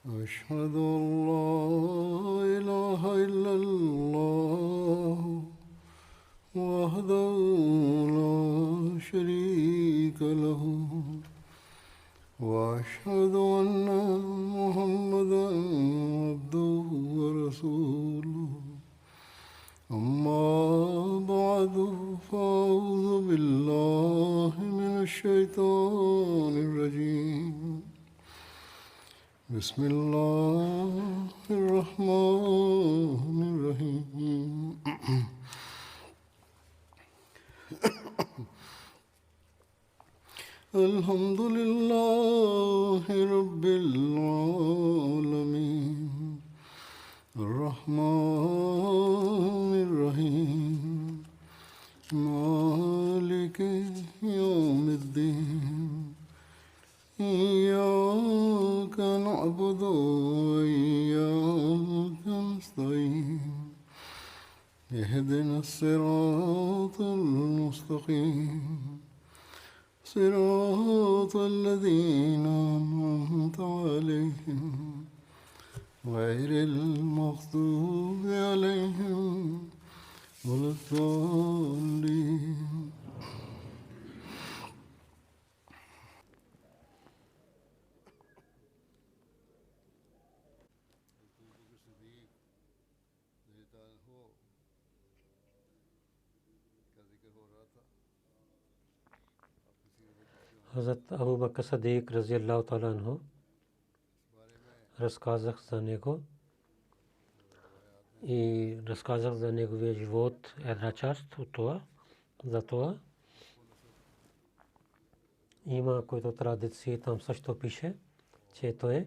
أشهد أن لا إله إلا الله وحده لا شريك له وأشهد أن محمدا عبده ورسوله أما بعد فأعوذ بالله من الشيطان الرجيم بسم الله الرحمن الرحيم الحمد لله رب العالمين الرحمن الرحيم مالك يوم الدين إياك نعبد وإياك نستعين اهدنا الصراط المستقيم صراط الذين أنعمت عليهم غير المغضوب عليهم ولا الضالين Hazrat Abu Bakr Siddiq radhiyallahu ta'ala anhu разказах за него и разказах за неговия живот една част от това. За това има които традиции, там също пише, че той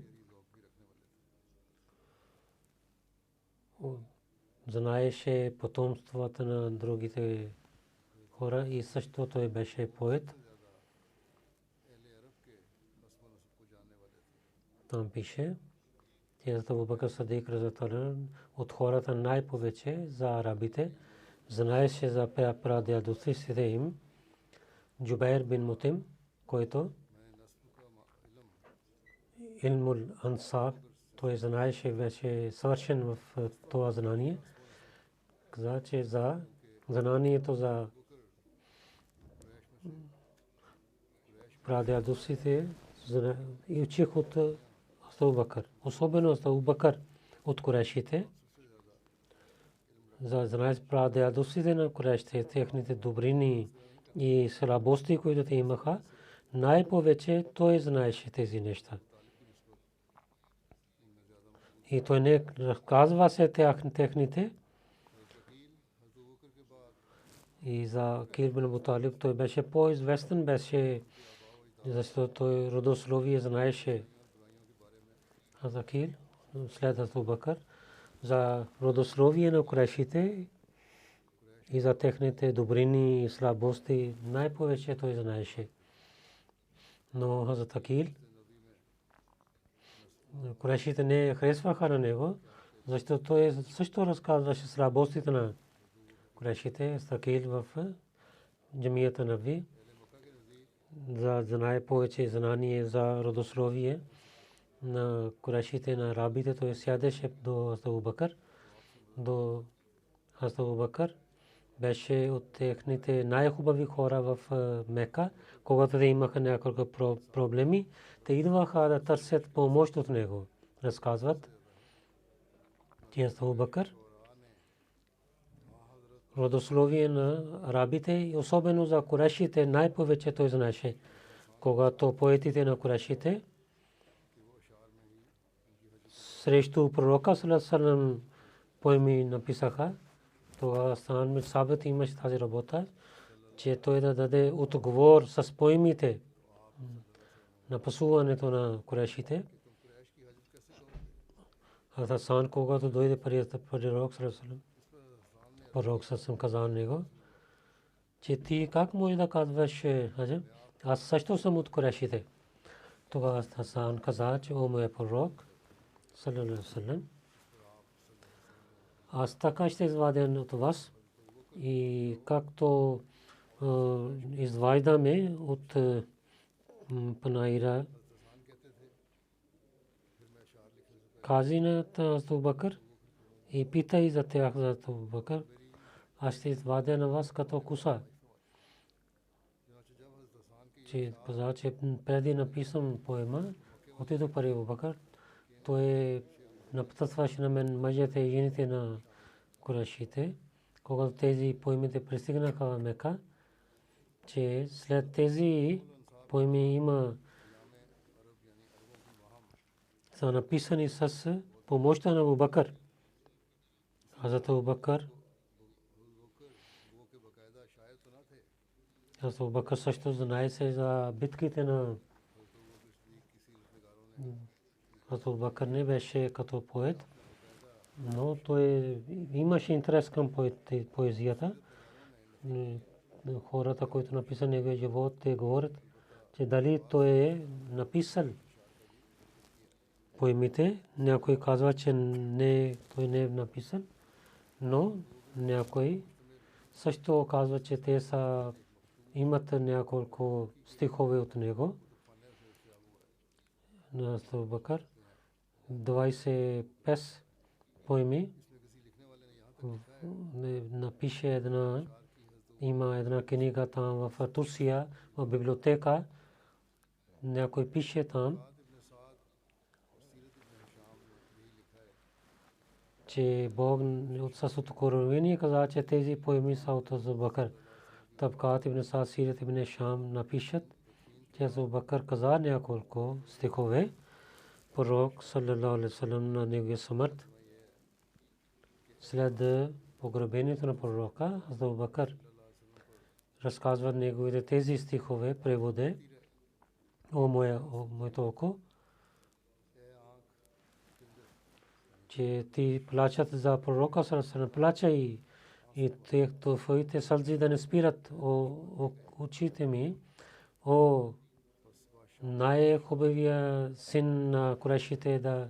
знаеше потомствата на другите хора и също той беше поет. Там пише, че Абу Бакр Сидик разтален от хората най-повече за арабите знаеше за прадядовците им Джубайр бин Мутим, който илмул ансаб, той знаеше, беше съвършен в това знание. Каза, че за знанието за прадядовците и учих от Абу Бакр, особено Абу Бакр от Курайшите. За знаеш прадядовците на Курайшите, техните добрини и слабости, които те имаха, най-повече той знаеше тези неща. И той не разказва се техните. И за Акил бин Абу Талиб той беше по-известен, беше, защото той родословие знаеше. За Акил, след Абу Бакр, за родословие на Курайшите и за техните добрини и слабости най-повече той знаеше. Но Хазрат Акил, Курайшите не харесваха на него, защото той също разказваше слабостите на Курайшите. Акил в джамията Наби за знае повече знание за родословие на Курайшите, на арабите. Той сядеше до Абу Бакр. До Абу Бакр беше от техните най-хубави хора в Мека. Когато те имаха няколко проблеми, те идваха да търсят помощ от него. Разказват, че Абу Бакр родословие на арабите и особено за Курайшите най-повече той знаеше. Когато поетите на Курайшите срещу пророка саллаллаху алейхи ва саллям поеми написаха, това Стан бин Сабит имаше тази работа, че той да даде отговор с поемите на пасуването на Курайшите. Хасан, когато дойде пророк саллаллаху алейхи ва саллям, пророк съм казал него, че ти как можеш да казваш, аз също съм от Курайшите. Тогава Хасан каза, че о моя пророк саллаллаху алейхи ва саллям, аз така ще извадя от вас и както изваждаме от панаира кази на Абу Бакр и пита и за тях за Абу Бакр. Аз ще извадя на вас като куса. Че каза, че преди написам поема, отидох при Абу Бакр. Той напътстваше на мен мъжете и жените на Курайшите. Когато тези поемите пристигнаха в Мека, че след тези поеми има са написани с помощта на Абу Бакр. Хазрат Абу Бакр Абу Бакр също знае се за битките на Абу Бакр не беше като поет, но той имаше интерес към поезията. Хората, които написали неговия живот, те говорят, че дали той е написал поемите. Някой казва, че не, той не е написал, но някой също казва, че те са имат няколко стихове от него. На Абу Бакр 25 поеми напише една. Има една книга там в Турция, в библиотека. Някой пише там, че Бог от със откровение каза, че тези поеми са от Абу Бакр. Табкат ибн Саад, Сират ибн Шам напишат, че Абу Бакр каза няколко стихове. Пророк саллаллаху алейхи ва саллям на неговия смърт, след погребението на пророка, Абу Бакр разказва неговите тези стихове, преводе. О моето око, че ти плачат за пророка саллаллаху алейхи ва саллям, плачай и твоите сълзи да не спират очите ми. О най-хубавия син на Курайшите да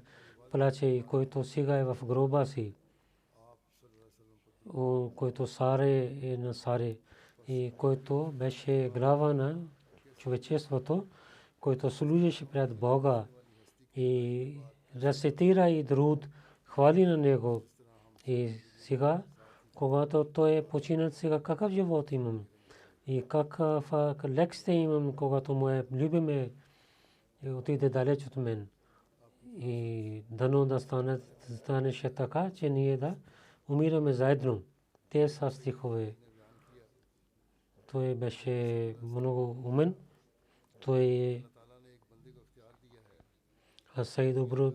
плаче, който сега е в гроба си, който Саре е на Саре и който беше глава на човечеството, който служеше пред Бога и рецитира и друд, хвали на него. И сега, когато той е починал, сега какъв живот имам и какъв лекция имам, когато моят любим отиде далеч от мен. И дано да станеше така, че ние да умираме заедно. Те са стихове. Той беше много умен. Той Сайд ибн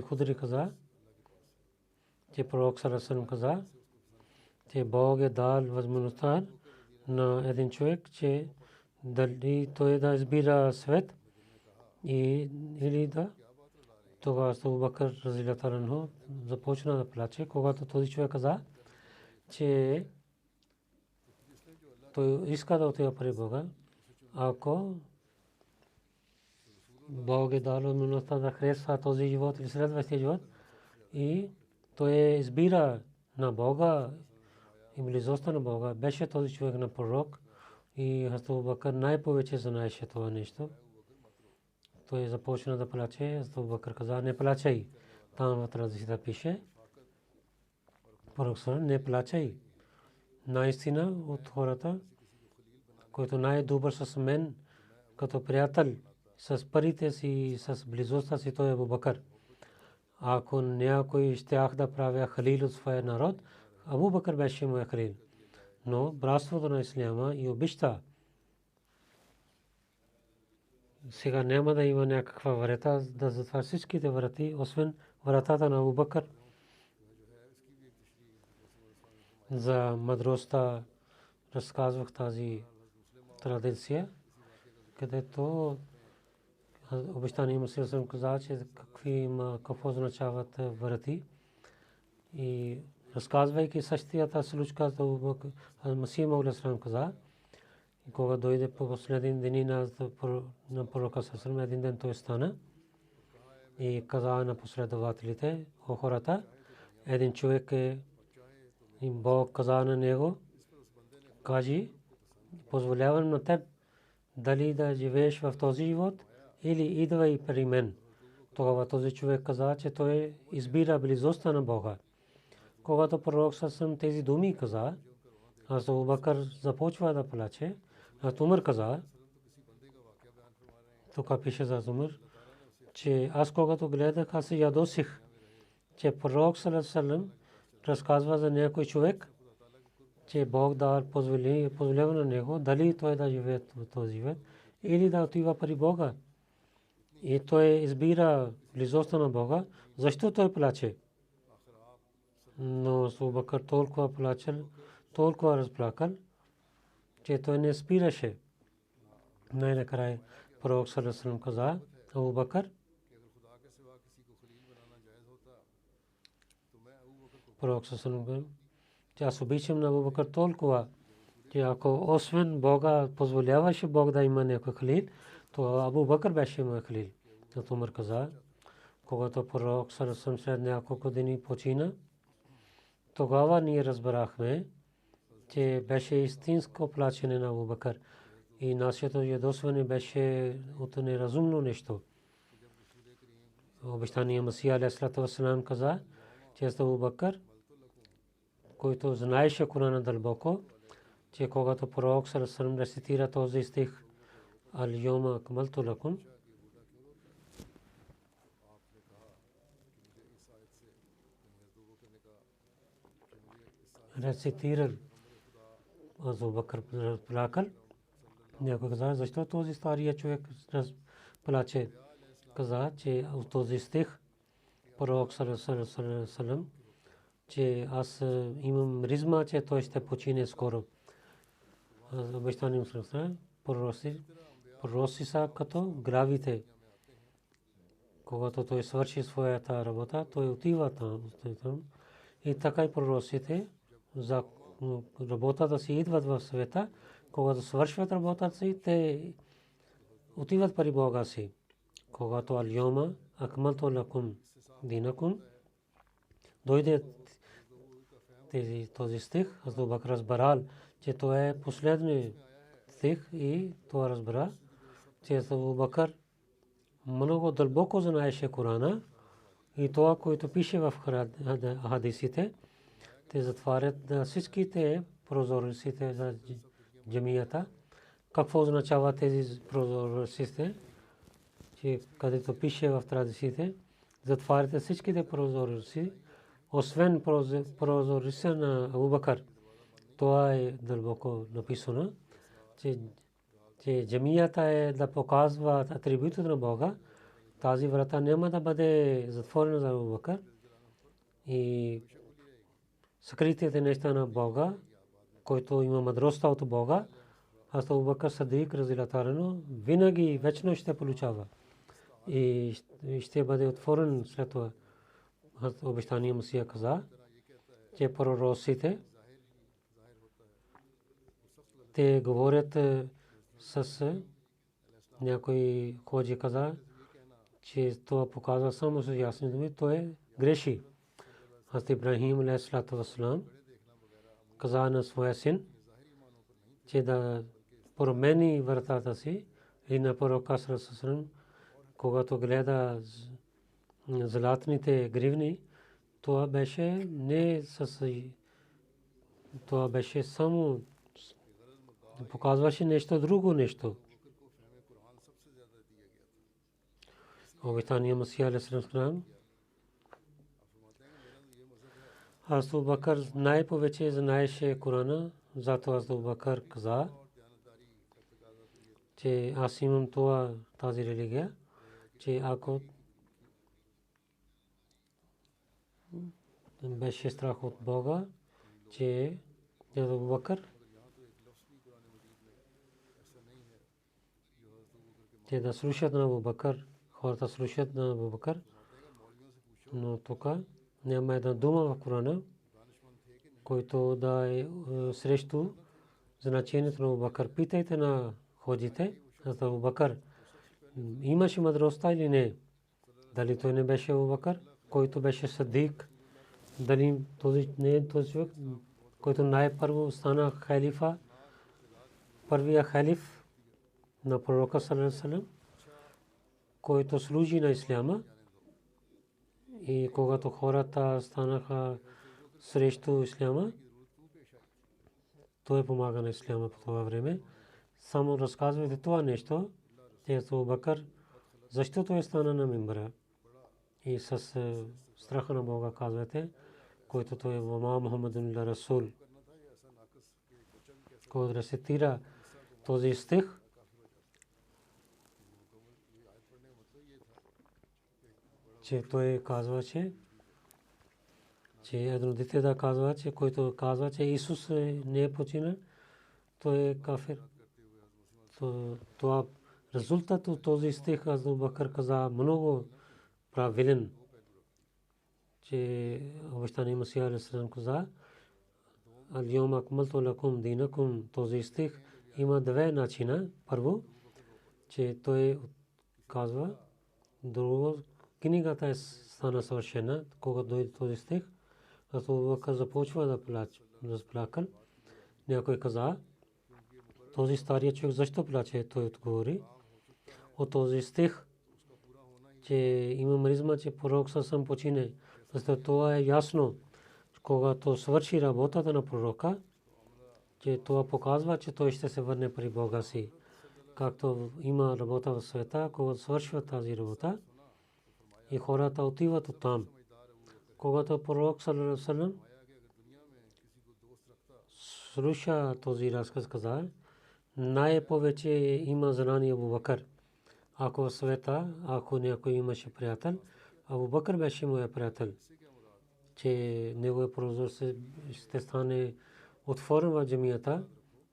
Худри каза, че пророк саллаллаху алейхи ва саллям каза, че Бог е дал възможността на един човек, че дали той да избира свет или да. Тогава Абу Бакр разилата анху започна да плаче, когато този човек каза, че той иска да отиде при Бога. Ако Бог е дал възможността да харесва този живот или следващия живот и той избира на Бога и близостта на Бога, беше този човек на пророк и Абу Бакр най-повече знаеше това нещо. Той започна да плаче. Абу Бакр каза, не плачай. Там в традицията пише, пророк не плачай. Наистина от хората, който най-добър с мен като приятел, с парите си и с близостта си, той е Абу Бакр. Ако някой щях да правя халил от своя народ, Абу Бакр беше моя халил. Но братството на исляма и обичта, сега няма да има някаква врата да затваря всичките врати, освен вратата на Абу Бакр. За мъдростта разказвах тази традиция, където обещание Мусил съм казал, че какво означават врати. И разказвайки същията случка за Масих Мауд Салам каза, кога дойде по последен ден на пророка Салам, един ден той стана и каза на последователите, о хората, един човек е и Бог каза на него, кажи, позволявам на теб дали да живееш в този живот или идвай при мен. Тогава този човек каза, че той избира близостта на Бога. Когато пророк съвсем тези думи каза, аз Абу Бакър започва да плаче. Аз Умар каза, тук пише за Умар, че аз когато гледах, аз се ядосих, че пророк саллаллаху разказва за някой човек, че Бог дал позволява на него дали той да живее в този живот или да отива при Бога. И той избира близостта на Бога. Защо той плаче? Но Абу Бакър толкова плачел, толкова разплакал, че той не спираше. Най-накрая пророк саллаллаху алейхи каза, Абу Бакър, пророк саллаллаху, че аз обичам на Абу Бакър толкова, че ако освен Бога позволяваше Бог да има някой халил, то Абу Бакър беше мой халил. То Умар каза, когато пророк саллаллаху след няколко дни почина, тогава ние разбрахме, че беше истинско плачене на Абу Бакър и нашето ядосване беше от неразумно нещо. Обещания Масия алейхиссалату вассалам каза, че Абу Бакър, който знаеше Корана дълбоко, че когато пророк саллаллаху алейхи ва саллям рецитира този стих Ал-Йома акмалту лакум, рецитирал Абу Бакър плакал. Някой каза, защо този стария човек плаче? Каза, че от този стих пророк саллаллаху алейхи ва саллям, че аз имам ризма, че той ще почине скоро. Обещание мусулман пророци са като гравите. Когато той свърши своята работа, той отива там. И така и пророците за работата си идват в света. Когато свършват работата си, те отиват при Бога си. Когато Ал-Йома акмалту лакум динакум дойде този стих, Абу Бакър разбрал, че това е последният стих и това разбра, че Абу Бакър много дълбоко знаеше Корана и това, което пише в хадисите, те затварят всичките прозорците за джамията. Какво означава тези прозорците? Че където пише в традициите, затваряте всичките прозорци, освен прозорците на Абу Бакър. Това е дълбоко написано, че джамията е да показва атрибутите на Бога. Тази врата няма да бъде затворена за Абу Бакър и скритите неща на Бога, който има мъдростта от Бога, аз Абу Бакър Сидик разилаллаху анху винаги вечно ще получава и ще бъде отворен след това. Обещания Масия каза, че пророците те говорят с някой ходжи каза, че това показва само с ясни думи, то е греши. Хазрат Ибрахим алейхиссалату вассалам каза на своя син, че да промени вратата си и на пророка саллаллаху алейхи ва саллям, когато гледа златните гривни, това беше не с това беше само показваше нещо друго нещо. Обещания Масия алейхи салам, Абу Бакър най-повече знаеше Корана, затова Абу Бакър каза, че аз имам тази религия, че ако беше страх от Бога, че Абу Бакър те да слушат на Абу Бакър, хората слушат на Абу Бакър, но тук няма една дума в Корана, който да е срещу значението на Абу Бакър. Питайте на ходите, Абу Бакър имаше мъдростта или не? Дали той не беше Абу Бакър, който беше Сидик? Дали този не е този човек, който най-първо стана халифа, първия халиф на пророка саллаллаху алейхи ва саллям, който служи на исляма, И когато хората станаха срещу исляма, той помага на исляма по това време. Само разказвайте това нещо, че Абу Бакър, защо той стана на мимбара. И с страха на Бога казвате, който той е Вама Мухаммадун ла Расул. Който рецитира този стих, че той казва, че едно дете да казва, че който казва, че Исус не е починал, той е кафир. Това резултат от този стих Абу Бакър каза много правилен, че обещания Масия алейхи салам каза, Ал-йома акмалту лакум динакум, този стих има две начина. Първо, че той казва, друго, книгата е стана съвършена, когато дойде този стих, Абу Бакър започва да плака. Някой каза, този стария човек защо плаче? Той отговори от този стих, че има миризма, че пророк съм почине. Защото това е ясно, когато свърши работата на пророка, че това показва, че той ще се върне при Бога си. Както има работа в света, когато свършва тази работа и хората отиват от там. Когато пророк саллаллаху алейхи ва саллям слуша този разказ, каза, най-повече има знание Абу Бакър. Ако в света, ако някой имаше приятел, Абу Бакър беше моя приятел, че неговия прозор ще стане отворен в джамията.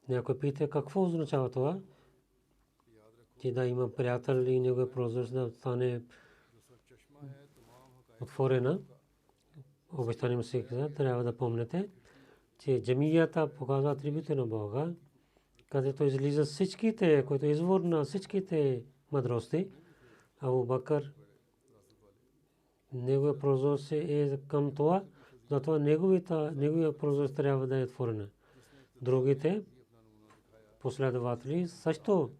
Някой пита какво означава това, че да има приятел и неговия прозор да стане отворена. Обещание му се каза, трябва да помните, че джамията показва атрибути на Бога, където излиза всичките, който е извор на всичките мъдрости. Абу Бакър, неговия прозор е към това, затова неговия прозор трябва да е отворена. Другите последователи също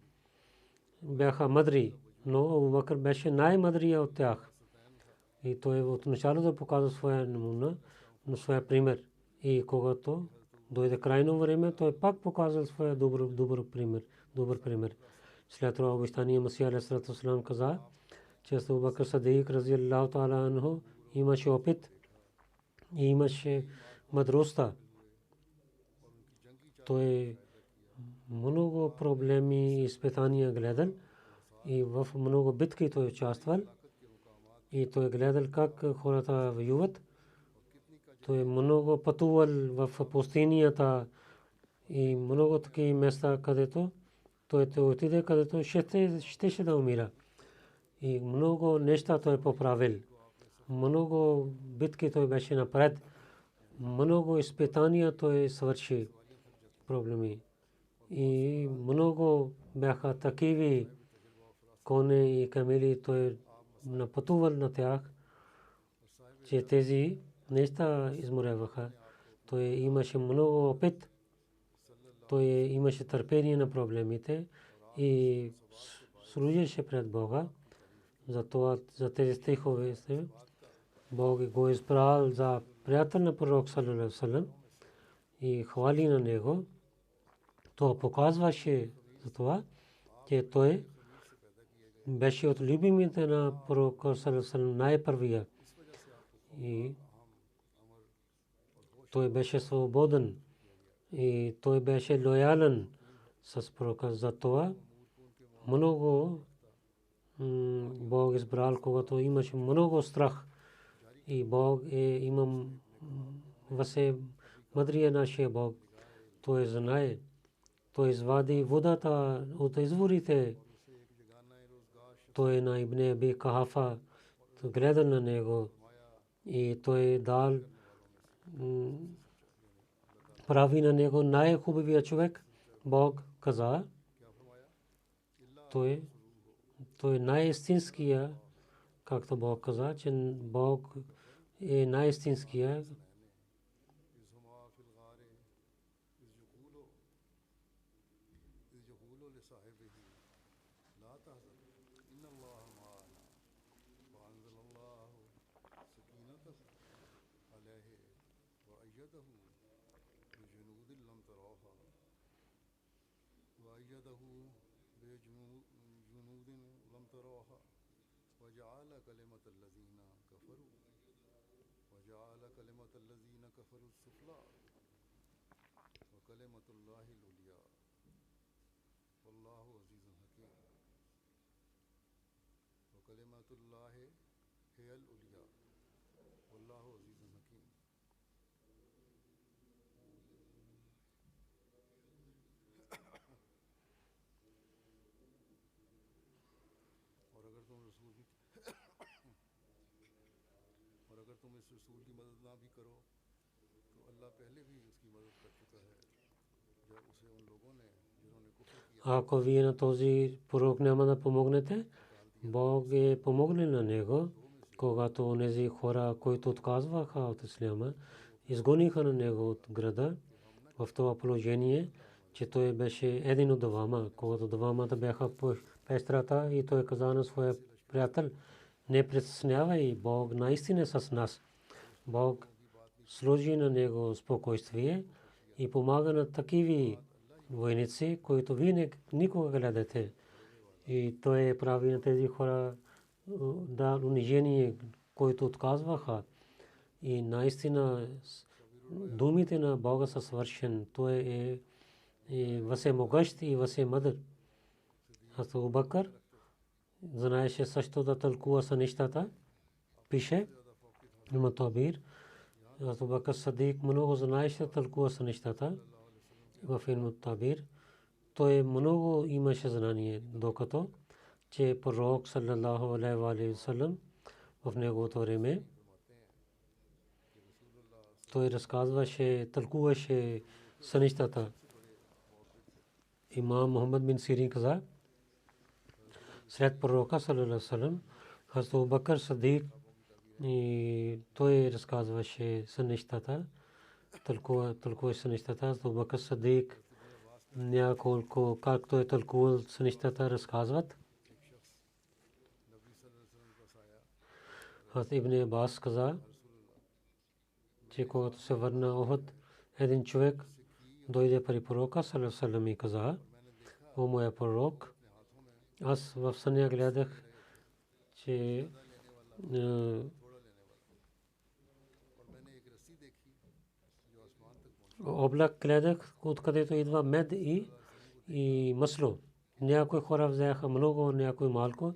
бяха мъдри, но Абу Бакър беше най-мъдрия от тях. И той от началото да показва своя намуна, но своя пример. И когато дойде крайно време, той пак показва своя добър пример. След това обещания Масия алейхи салату ва салам каза, че Абу Бакър Сидик разиаллаху таала анху имаше опит и имаше мъдростта. Той много проблеми и изпитания гледал и в много битки той участвал. И той гледал как хората воюват. Той много пътувал в пустинята и много такива места, където той отиде, където ще да умира. И много неща той поправил. Много битки той беше напред. Много изпитания той свърши проблеми. И много бяха такива коне и камели, той напътувал на тях, че тези неща изморяваха. Той имаше много опит. Той имаше търпение на проблемите и служеше пред Бога. Затова за тези стихове Бог го избрал за приятел на пророк саллаллаху алейхи ва саллям и хвали на него. Това показваше за това, че той беше от любимите на пророка саллаллаху алейхи ва саллям най-първия. И той беше свободен и той беше лоялен с пророка. За това много Бог избрал, когато имаше много страх. И Бог имам въсе мъдрия нашия Бог. Той знае. Той извади водата от изворите. Той на Ибн Аби Кахафа гледа на него и той дал прави на него най-хубавия човек. Бог каза, той най-истинския, както Бог каза, че Бог е най-истинския. بجنود لم تروها وأيده بجنود لم تروها وجعل كلمة الذين كفروا السفلى وكلمة الله العليا والله عزيز حكيم وكلمة الله هي العليا والله عزيز حكيم. और अगर तुम इस रसूल की मदद ना भी करो तो अल्लाह पहले भी उसकी मदद कर चुका है जब उसे उन लोगों ने जिन्होंने कुफ्र किया. Ако вие на този пророк няма да помогнете, Бог е помогне на него, когато онези хора, които отказваха от исляма, изгониха на него от града в това положение, че той беше един от двама, когато двамата бяха по пестрата и той каза на своя приятел: не притеснявай, Бог наистина е с нас. Бог сложи на него спокойствие и помага на такива войници, които вие никога гледате. И той прави на тези хора да унижение, които отказваха. И наистина думите на Бога са свършен. Той е всемогъщ и всемъдър. Абу Бакър знаеше също да тълкува са нещата. Пише има Табир. Абу Бакър Садик много знаеше да тълкува са нещата в Илм Табир. Той много имаше знание, докато че пророк саллаллаху алейхи ва саллям в неговото време той разказваше, тълкуваше са нещата. Имам Мухаммад бин Сирин каза, след пророка саллаллаху алейхи ва саллям Абу Бакър Садик и той разказваше са нещата, тълкуваше са нещата. Абу Бакър Садик няколко, както е тълкувал са нещата, разказват. Хазрат Ибн Аббас каза, че когато се върна Охот, един човек дойде при пророка саллаллаху алейхи ва саллям и каза: о моя пророк, аз в съня гледах, че облак гледах, откъдето идва мед и масло. Някои хора взеха много, някои малко.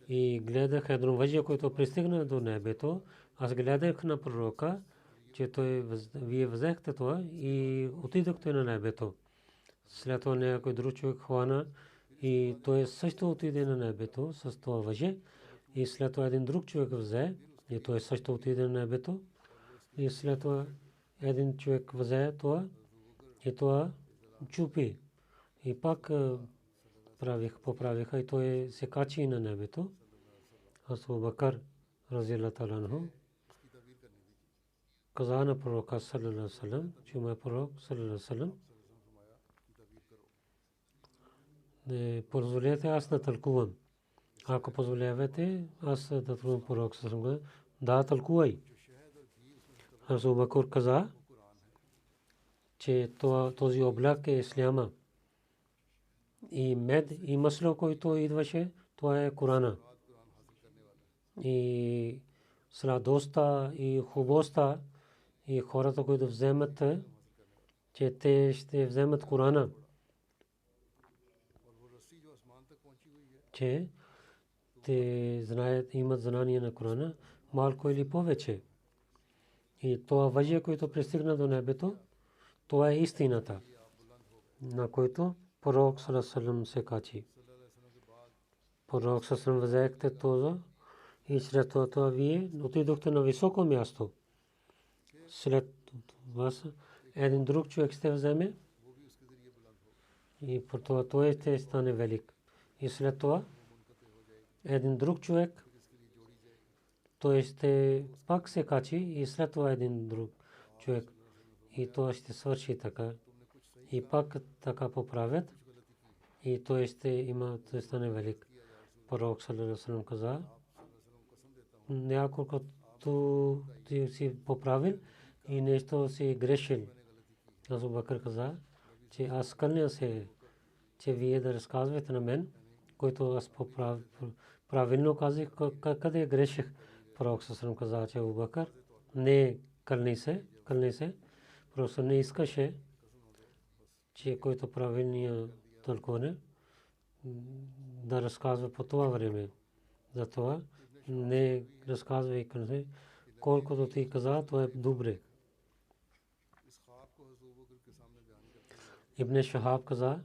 И гледах едно въжие, което пристигна до небето. Аз гледах на пророка, че вие взехте това и отидохте на небето. След това някой друг човек хвана и той също отиде на небето с това въже. И след това един друг човек взе и той също отиде на небето. И след това един човек взе това и това чупи. И пак поправиха и той се качи на небето. Абу Бакър разияллаху та'ала анху каза на пророка саллаллаху алейхи ва саллям, че моя пророк саллаллаху алейхи ва саллям, не позволете аз да тълкувам. Ако позволявате аз да тълкувам пророк саллаллаху алейхи ва саллям, да тълкувай. Абу Бакър каза, че този облак е исляма. И мед и масло, който идваше, това е Корана. И сладостта и хубостта и хората, които вземат, че те ще вземат Корана. Че те знаят, имат знание на Корана, малко или повече. И това въжие, което пристигна до небето, това е истината, на който пророк саллаллаху алейхи ва саллям се качи. Пророк саллаллаху алейхи ва саллям взехте това и след това вие отидохте на високо място. След вас един друг човек ще вземе и по това той ще стане велик. И след това един друг човек той ще пак се качи и след това един друг човек. И това ще свърши така. И пак така поправят. И той ще има, той стане велик. Пророк саллаллаху алейхи ва саллям каза, няколко ти си поправил и нещо си грешил. Абу Бакр каза, че аз кълня се, че вие да разказвате на мен, който аз правилно казах, къде греших. Пророк Сасрам каза, че Абу Бакр не кълни се. Просто не искаше, че който правилния тълкуване да разказва по това време. Затова не разказвай кълни. Колкото ти каза, то е добре. Ибн Шахаб каза,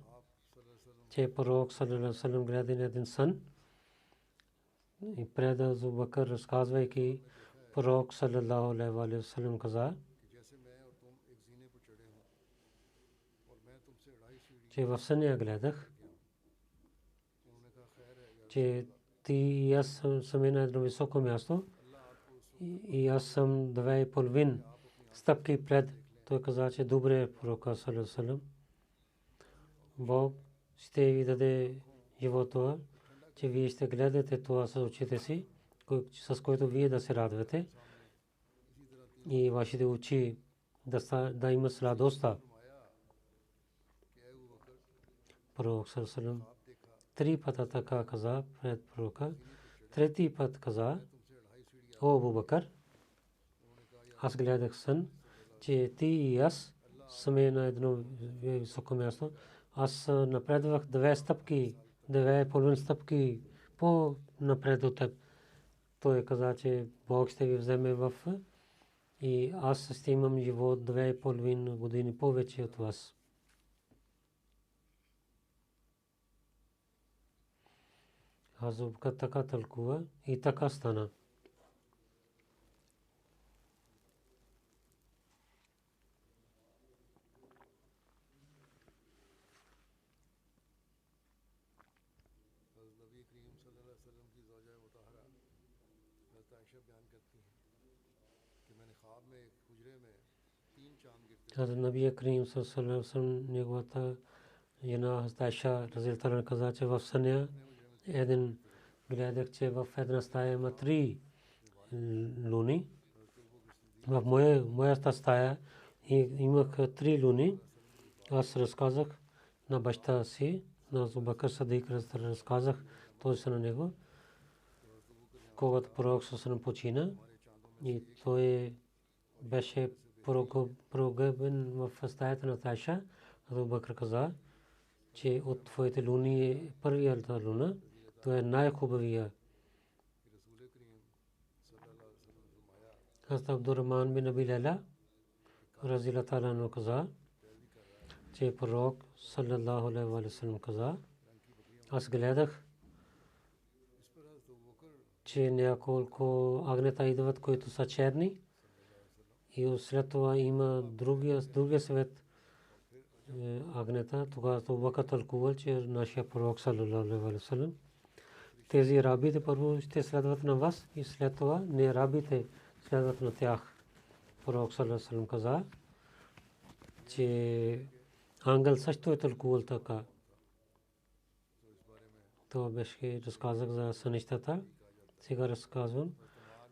че пророк саллаллаху алейхи ва саллям гледа на един сън и пред Абу Бакр разказвайки, пророк саллаллаху алейхи ва саллям каза, че в съня гледах, че ти и аз сме на едно високо място и аз съм 2,5 стъпки пред. Той каза, че добре пророк саллаллаху алейхи ва саллям. Бог ще ви даде живота, че вие ще гледате това с очите си, с което вие да се радвате и вашите очи да имат радостта. Пророк саллаллаху алейхи ва саллям 3 пъти така каза пред пророка. Трети път каза, о Абу Бакр, аз гледах сън, че ти и аз сме на едно високо място. Аз напредвах 2 стъпки, 2,5 стъпки по-напред от теб. Той каза, че Бог ще ви вземе в и аз ще имам живот 2,5 години повече от вас. Абу Бакр така тълкува и така стана. Наби Карим саллаллаху алейхи ва саллям неговата жена Айша разияллаху анха каза, че в съня един гледах, че в една стая има 3 луни. В моята стая имах 3 луни. Аз разказах на баща си, на Абу Бакр Сидик, разказах този на него. Когато пророк саллаллаху почина и той беше прогъбен в стаята на Айша, Абу Бакр каза, че от твоите луни е първията луна, то е най-хубавия. Хазрат Абдурахман бин Аби Лайла разияллаху анху каза, че пророк саллаллаху алейхи ва саллям каза, аз гледах, че няколко агнета идват, които са черни и след това има другия свет агнета. Тогава Абу Бакр тълкувал, че нашия пророк саллаллаху алейхи ва саллям, тези рабите първо ще следват на вас и след това не рабите следват на тях. Пророк саллаллаху алейхи ва саллям каза, че ангел също е тълкувал така. Това беше разказах за сънищата. Сега разказвам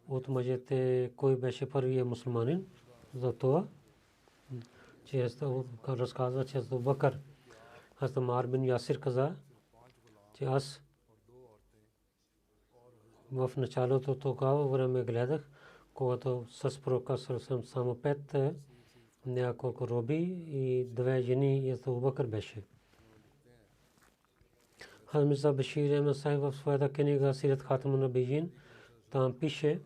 от мъжете кой беше първият мусулманин. За това, че разказва, че Абу Бакр Хазрат Амар бин Ясир каза, че аз в началото тогава време гледах, когато с пророка саллаллаху само 5 няколко роби и 2 жени и Абу Бакр беше. Хамза Башир Ахмед Сайф в своята книга Сират Хатамун Набийин там пише,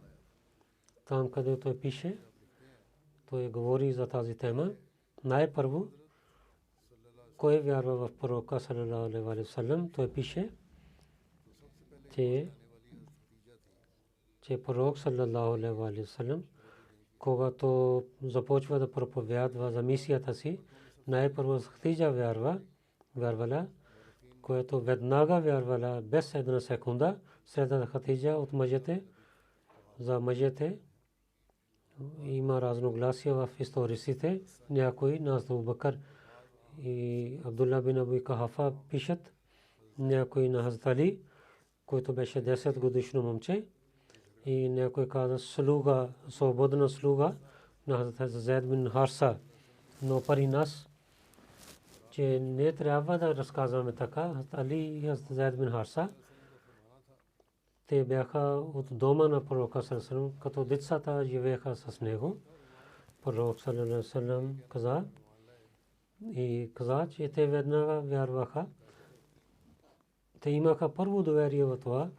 там където той пише, той говори за тази тема. Най-първо, кой вярва в пророка саллаллаху алейхи ва саллям, той пише, че пророк саллаллаху алейхи ва саллям, когато започва да проповядва за мисията си, най-първо Хадиджа вярвала, което веднага вярвала без една секунда. След Хадиджа от мъжете, за мъжете има разногласия в историците. Някои на Абу Бакр и Абдулла бин Аби Кахафа пишат, някои на Хазрат Али, който беше 10 годишно момче, и някой каза слуга, свободна слуга на Хазрат Зайд бин Харса, но пари нас, че не трябва да разказваме така. Хазрат Али и Хазрат Зайд бин Харса, те бяха от дома на пророка саллаллаху алейхи ва саллям, като децата живееха с него. Пророк саллаллаху алейхи ва саллям каза, че те веднага вярваха. Те имаха първо доверие в това,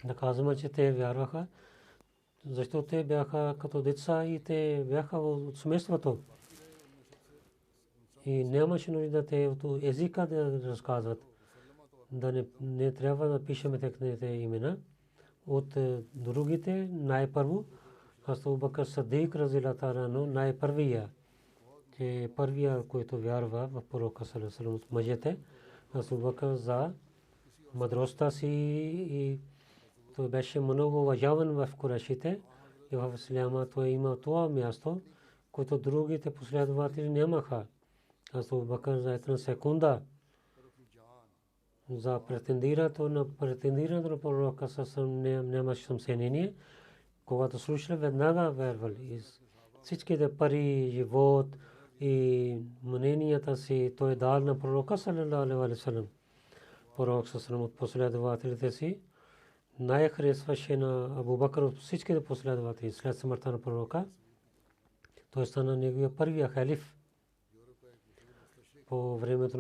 да казваме, че те вярваха, защото те бяха като деца и те бяха от семейството. И нямаше нужда те от езика да разказват. Да не трябва да пишеме техните имена. От другите най-първо Хазрат Абу Бакр Сидик разияллаху таала анху най-първия, че първия, който вярва в пророка саллаллаху алейхи ва саллям от мъжете. Хазрат Абу Бакр за мъдростта си и той беше много уважаван в Курайшите и в исляма. Той има това място, което другите последователи нямаха. Хазрат Абу Бакр за една секунда за претендирането на пророка нямаше съмнение. Когато слушали, веднага вярвали. Всичките пари, живот и мненията си той дал на пророка саллаллаху алейхи ва саллям. Пророк саллаллаху от последователите си най-харесваше на Абу Бакр от всичките последователи след смъртта на пророка. Той стана неговия първия халиф по времето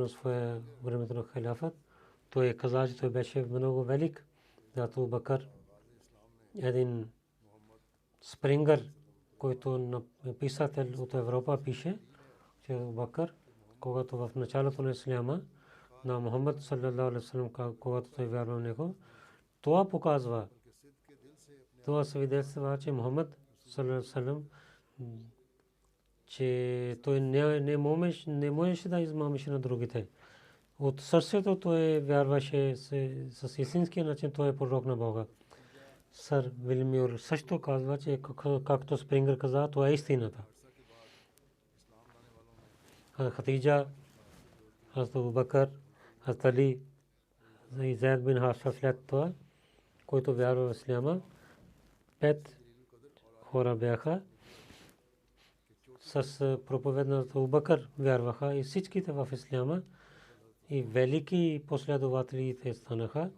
на халифат. Той каза, че той беше много велик. Абу Бакр един Спрингър, който писател от Европа пише, че Абу Бакр, когато в началото на исляма на Мухаммад саллаллаху алейхи ва саллям, когато той вярва в него, това показва, това свидетелства, че Мухаммад саллаллаху алейхи ва саллям, че той не можеше да измамеше на другите. От сърцето той вярваше с истинския начин, той е пророк на Бога. Сър Вилмюр също казва, че както Спрингър каза, това е истината. Хадиджа, Хазрат Абу Бакр, Хазрат Али и Зайд бин Харса след това, който вярва в исляма, 5 хора бяха. С проповед на Абу Бакр вярваха и всичките в исляма и велики последователи те станаха.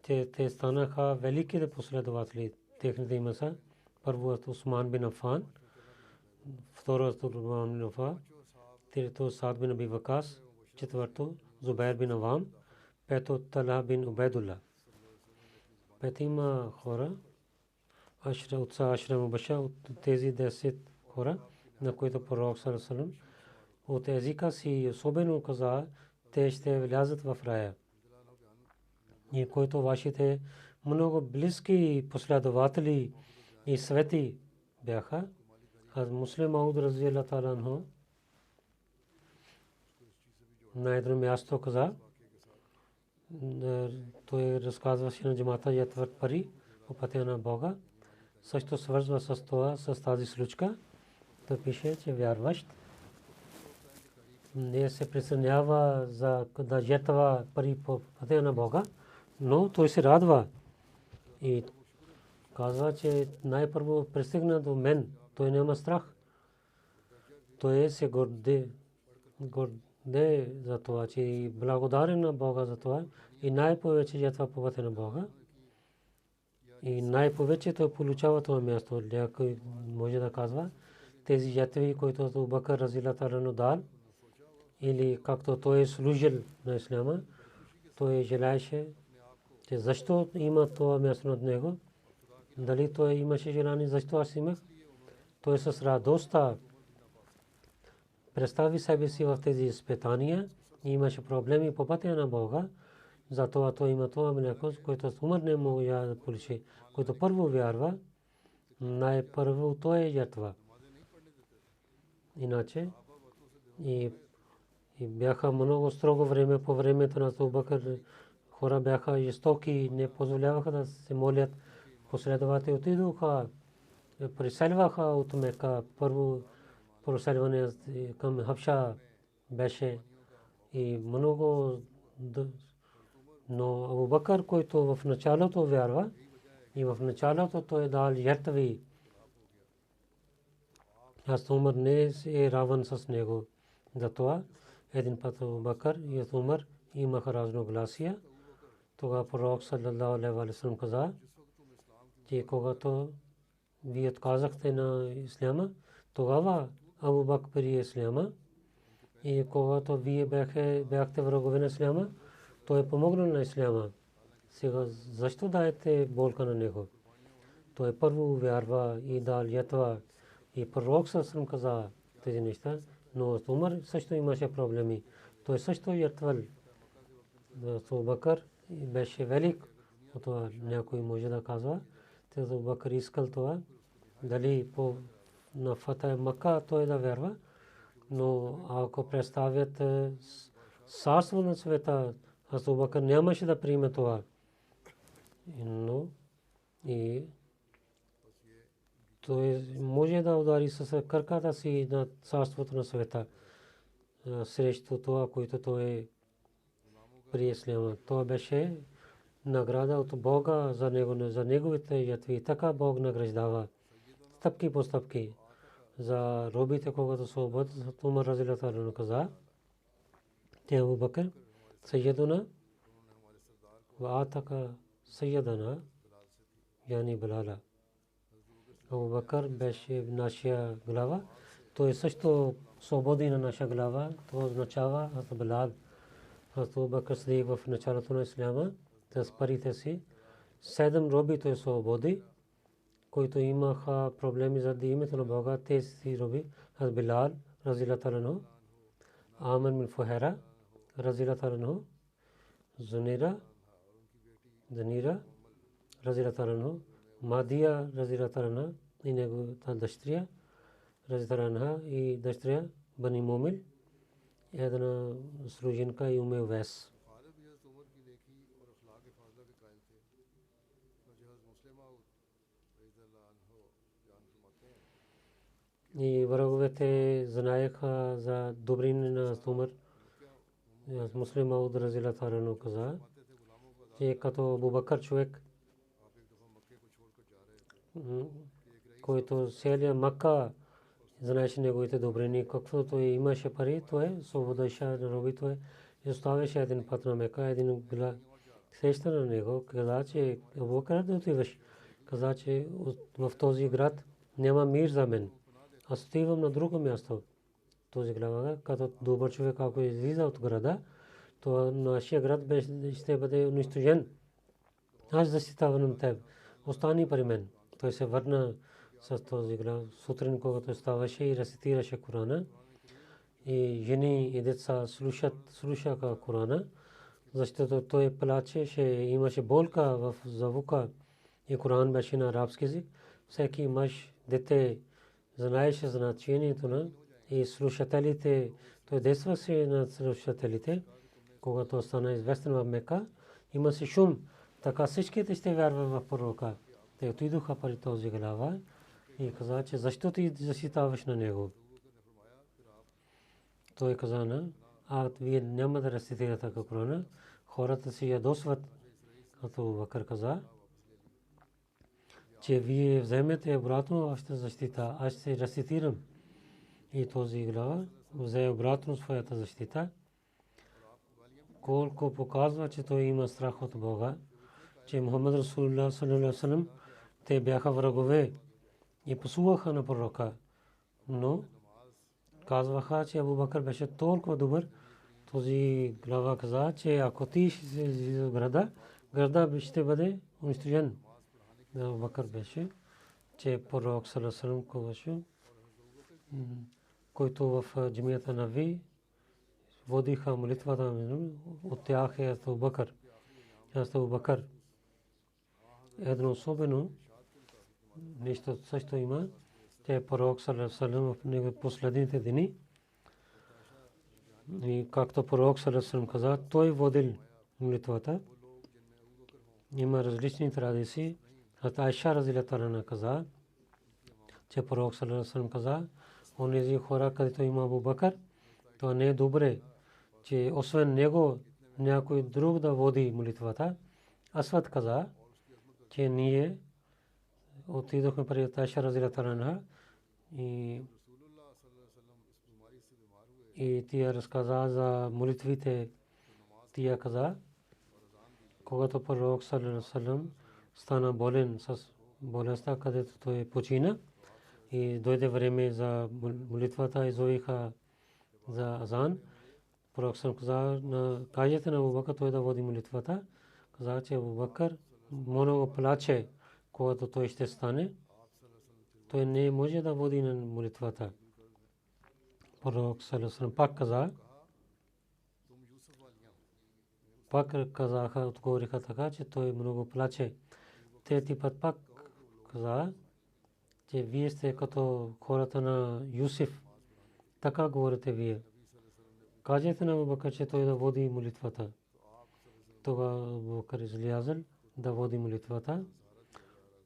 Те станаха великите последователи. Техните име са първо Усман бин Афан, второ Урван бин Афан, трето Саад бин Аби Вакас, четвърто Зубайр бин Авам, пето Талха бин Убайдулла. Петима хора, Ашра Мубашир от тези 10 хора, на които пророк саллаллаху алейхи ва саллям от езика си особено каза, те ще влязат в рая. И които вашите много близки последователи и свети бяха. Хазрат Муслим Мауд разияллаху таала анху на едно място каза, той разказваше на джамата ятват пари по пътя на Бога. Също свързва с това, с тази случка. Той пише, че вярващ не се присъединява за да жертва пари по пътя на Бога, но той се радва и казва, че най-първо пристигна до мен. Той няма страх. Той се горде за това, че е благодарен на Бога за това и най-повече жертва по пътя на Бога. И най-повече той получава това място. Някой може да казва, тези жертви, които Абу Бакр разияллаху таала анху дал, или както той е служил на исляма, той желаеше, че защо има това място над него. Дали той имаше желание, защо аз имах. Той с радостта представи себе си в тези изпитания и имаше проблеми по пътя на Бога. Затова той има това мляко, което умър не може да получи. Който първо вярва, най-първо той е жертва. Иначе и бяха много строго време по времето на Абу Бакр. Хора бяха жестоки, не позволяваха да се молят. Последователи отидоха, преселваха от Мека. Първо преселване към Хабша беше и много. Но Абу Бакр, който в началото вярва и в началото той дал жертви Аз Умар не е равен с него. Затова един път Абу Бакър и Умар имаха разногласия. Тогава пророк саллаллаху алейхи ва саллям каза, че когато вие отказахте на исляма, тогава Абу Бакър прие исляма. И когато вие бяхте врагове на исляма, той е помогнал на исляма. Сега защо даете болка на него? Той първо вярва и дал ятва. И пророк саллаллаху каза тези неща, но Умар също имаше проблеми. Той също ятвал. Абу Бакър беше велик. Това някой може да казва. Абу Бакър искал това. Дали на Фата Макка той да вярва. Но ако представят царство на света, Абу Бакър нямаше да приеме това. Но и той може да удари с краката си на царството на света срещу това, което той прие исляма. Това беше награда от Бога за него, за неговите ятви. Така Бог награждава стъпки по стъпки. За робите, когато свободят, Умар разилата анху каза, те Абу Бакър Саййидуна ва атака Саййидана, яни Билала. Абу Бакър беше нашия глава. Той също свободи на наша глава. Това означава аз Билал. Абу Бакър Сидик в началото на исляма с парите си 7 роби той свободи, които имаха проблеми заради името на Бога. Тези роби аз Билал разилата анху, Амир бин Фухайра разилата анху, Занира разилата анху, Мадия разилата анха и неговата дъщеря разилата анха и дъщеря Бани Мумил, една служенка и Уме Увейс. И враговете знаеха за добрини на Умар. Муслим Ауд разилата анху каза, че като Абу Бакър човек, който селия Макка знаеше неговите добрини, каквото той имаше пари, той свободеше на роби, той оставяше един път на Мека, един среща на него, каза, че Абу Бакър да отиваш. Каза, че в този град няма мир за мен. Аз отивам на друго място. Този глава, като добър човек, ако излиза от града, то нашия град ще бъде унищожен. Аз защитавам теб. Остани при мен. Той се върна с този глав. Сутрин, когато ставаше и рецитираше Корана, и жени и деца слушаха Корана, защото той плачеше, имаше болка в звука и Коран беше на арабски език. Всеки мъж, дете знаеше значението на и слушателите, той действаше на слушателите. Когато стана известен в Мека, имаше шум. Така всичките ще вярват в пророка. Те отидоха при този глава и каза, че защо ти защитаваш на него? Той каза, вие няма да рецитирате Корана. Хората си ядосват. Като Бакър каза, че вие вземете обратно вашата защита. Аз ще рецитирам. И този глава взе обратно своята защита. Колко показва, че той има страх от Бога, че Мухаммад Расулуллах саллаллаху алейхи ва саллям, те бяха врагове и посуваха на пророка. Но казваха, че Абу Бакър беше толкова добър. Този глава каза, че ако ти ще излизаш от града ще бъде унищожен. Абу Бакър беше, че пророк саллаллаху алейхи ва саллям, който в джамията Нави водиха молитвата, от тях е Абу Бакър. Абу Бакър едно особено нещо също има, че пророк саллаллаху алейхи ва саллям в него последните дни, и както пророк саллаллаху алейхи ва саллям каза, той водил молитвата. Има различни традиции. Айша разилата анха каза, че пророк саллаллаху алейхи ва саллям каза, онези хора, където има Абу Бакър, то не е добре, че освен него някой друг да води молитвата. Асвад каза, че ние отидохме при Айша разилата анха и И тия разказа за молитвите, тия каза, когато пророк саллаллаху алейхи ва саллям стана болен с болестта, където той почина и дойде време за молитвата, изовиха за азан. Пророк каза, кажете на Абу Бакър той да води молитвата. Каза, че Абу Бакър много плаче, когато той ще стане. Той не може да води на молитвата. Пророк саллаллаху алейхи ва саллям пак каза, пак казаха, отговориха така, че той много плаче. Трети път пак каза, че вие сте като хората на Юсиф. Така говорите вие. Кажете на Абу Бакър, че той да води молитвата. Тогава Абу Бакър излязъл да води молитвата.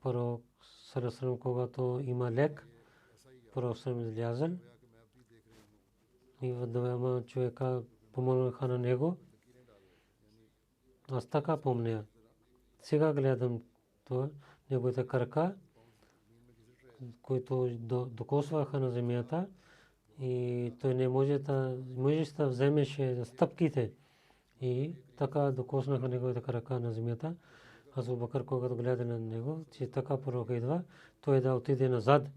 Пророк саллаллаху алейхи ва саллям, когато има лек, пророк саллаллаху алейхи ва саллям излязъл и двама човека помогнаха на него. Аз така помня. Сега гледам това, неговите крака, които докосваха на земята и той не може да вземеше стъпките и така докоснаха неговите крака на земята. Аз Абу Бакър, когато гледа на него, че така пророк идва, той да отиде назад.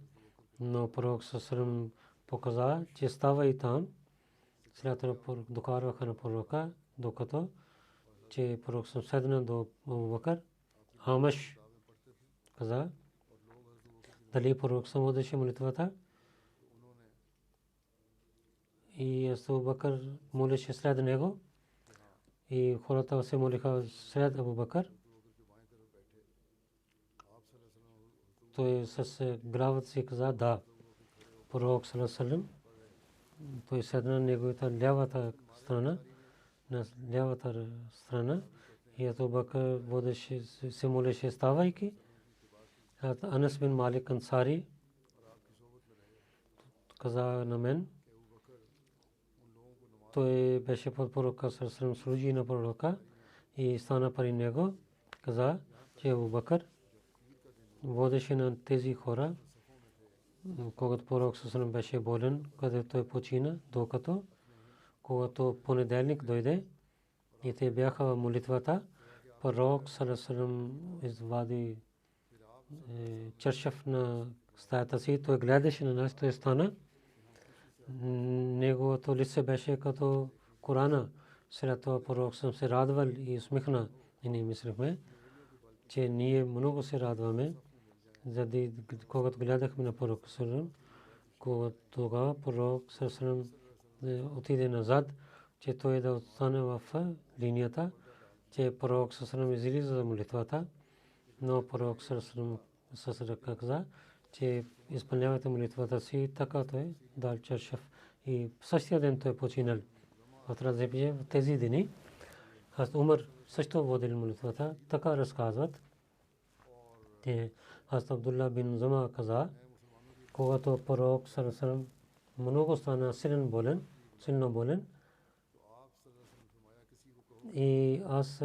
Но пророк саллаллаху показа, че става и там. След това докарваха на пророка, докато че пророк седна до Абу Бакър. Амаш каза, дали пророк водеше молитвата. И Абу Бакър молеше след него. И хората се молиха след Абу Бакър. Той с главата си каза да. Пророк саллаллаху алейхи ва саллям, той седна на неговата лявата страна, и Абу Бакър водеше, се молеше ставайки. Анас бин Малик Ансари каза на мен, той беше под пророка саллаллаху алейхи ва саллям, служи на пророка и стана при него. Каза, че Абу Бакър водеше на тези хора, когато пророк саллаллаху алейхи ва саллям беше болен, където той почина, докато когато понеделник дойде и те бяха в молитвата, пророк саллаллаху алейхи ва саллям извади чаршаф на стаята си, той гледаше на нас, той стана. Неговото лице беше като Корана. След това пророк съм се радвал и усмихна. И ние мислихме, че ние много се радваме, заради когато гледахме на пророк саллаллаху, тогава пророк саллаллаху отиде назад, че той да остане в линията, че пророк саллаллаху излиза за молитвата, но пророк саллаллаху с ръка каза, че изпълнявате молитвата си, така той дал чаршаф. И в същия ден той починал. В тези дни аз Умар също водил молитвата, така разказват. Аз Абдулла бин Зама каза, когато пророк саллаллаху алейхи ва саллям много стана силно болен, и аз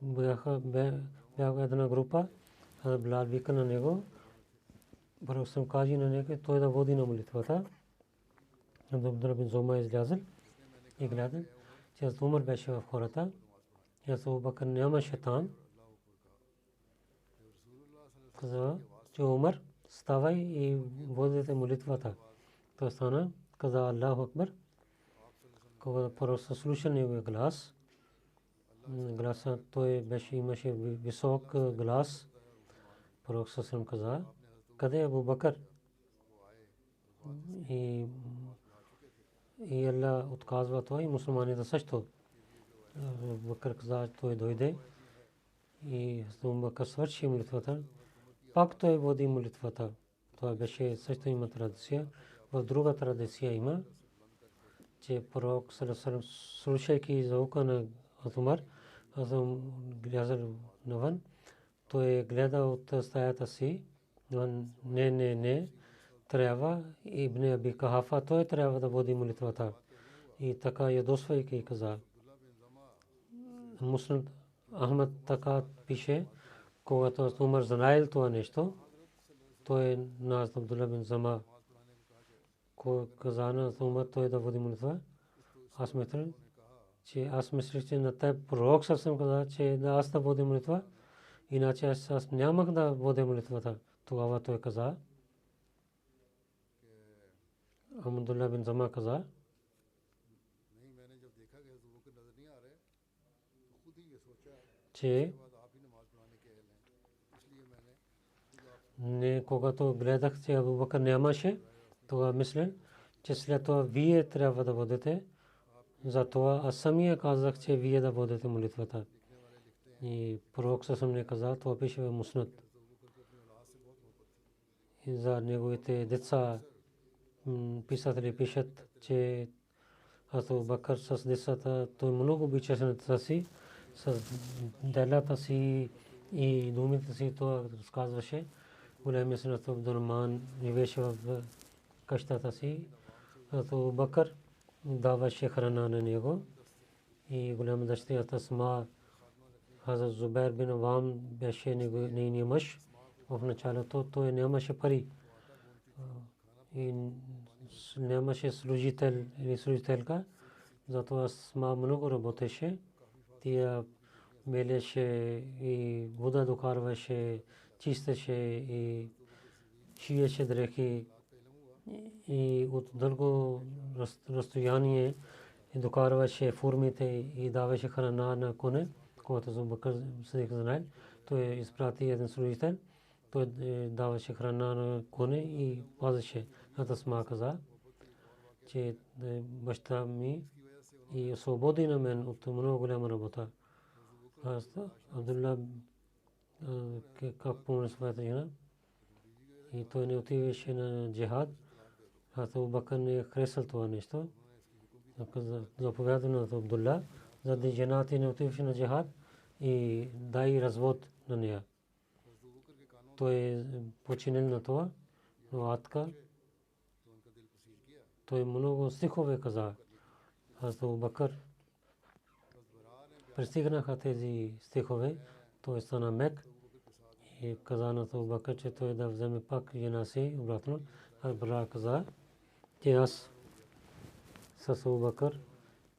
бях една група, Билал вика на него, пророк съм каза на него, той да води на молитвата. Абдулла бин Зама излязъл и гледа, че Умар беше в хората, и Абу Бакър нямаше там. Каза, че Умар, ставай и водите молитвата. Той стана, каза Аллаху Акбар. Когато пророк слуша неговия глас, гласа той беше, имаше висок глас. Пророк саллаллаху каза, къде е Абу Бакър? И Аллах отказва това, и мусулманите също. Абу Бакър каза, той дойде и Абу Бакър свърши молитвата. Пак той води молитвата. Това беше също има традиция. В друга традиция има, че пророк саллаллаху алейхи ва саллям, слушайки звука на Умар, аз гледал навън, той гледа от стаята си, не, трябва Ибн Аби Кахафа, той трябва да води молитвата. И така ядосвайки каза. Муснад Ахмад така пише, когато Умар знаел това нещо, той на Абдулла бин Зама, каза на Умар той да води молитва. Аз мисля, че на теб пророк съвсем каза, че да аз да водя молитва, иначе аз нямах да водя молитвата. Тогава той каза, Абдулла бин Зама каза, че не, когато гледах, че Абу Бакър нямаше, тогава мисля, че след това вие трябва да водите. Затова аз самия казах, че вие да водите молитвата. И пророк съвсем не каза, това пише в Муснад. И за неговите деца писатели пишат, че Абу Бакър с децата, той много обичаше на децата си, с делата си и думите си, това разказваше. Големия син Абдурахман живееше в къщата си. Абу Бакър даваше храна на него и голяма дъщеря Асма, Хазрат Зубайр бин Авам беше нейният мъж. В началото той нямаше пари и нямаше служител или служителка, затова Асма много работеше. Тя мелеше и вода докарваше, чистеше и шиеше дрехи и от дълго разстояние докарваше формите и даваше храна на коне, когато Абу Бакър Сидик знае. Той изпрати един служител, той даваше храна на коне и пазеше. Асма каза, че баща ми и освободи на мен от много голяма работа. Абдулла как помня своята жена и той не отиваше на джихад. Абу Бакър не харесал това нещо. Заповяда на Абдулла, заради жената не отиваше на джихад и дай развод на нея. Той е починил на това, но Атка той много стихове каза. Абу Бакър пристигнаха тези стихове, той стана мек и каза на Абу Бакър, че той да вземе пак жена си обратно. Абдулла каза, че аз с Абу Бакър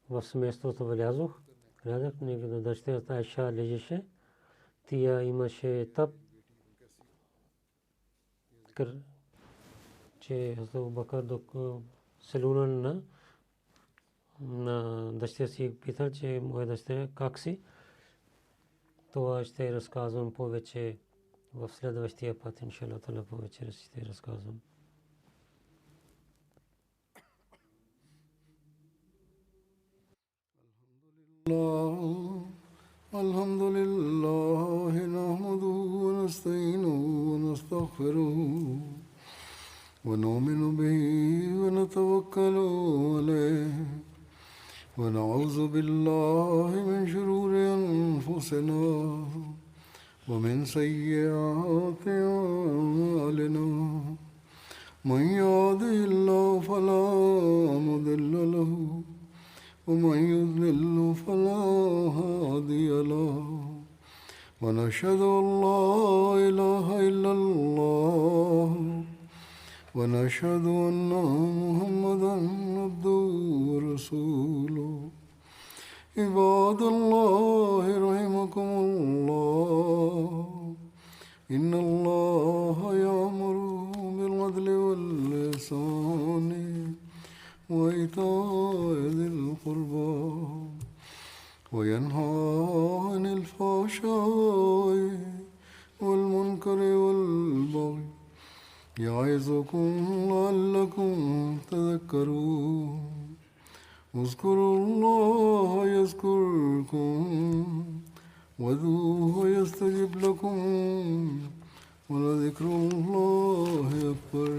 в семейството влязох. Гледах, неговата дъщеря Айша лежеше. Тя имаше тъп, че Абу Бакър селуна на дъщеря си питал, че моя дъщеря как си. Това ще разказвам повече в следващия път, иншалла таала, повече ще разказвам. الحمد لله نحمده ونستعينه ونستغفره ونؤمن به ونتوكل عليه ونعوذ بالله من شرور أنفسنا ومن سيئات أعمالنا من يهده الله فلا مضل له ومن يضلل فلا هادي له ونشهد أن لا إله إلا الله ونشهد أن محمدا عبده ورسوله عباد الله رحمكم الله إن الله يأمر بالعدل والإحسان وإيتاء ذي القربى وينهى عن الفحشاء والمنكر والبغي يعظكم لعلكم تذكرون اذكروا الله يذكركم وادعوه يستجب لكم ولذكر الله أكبر.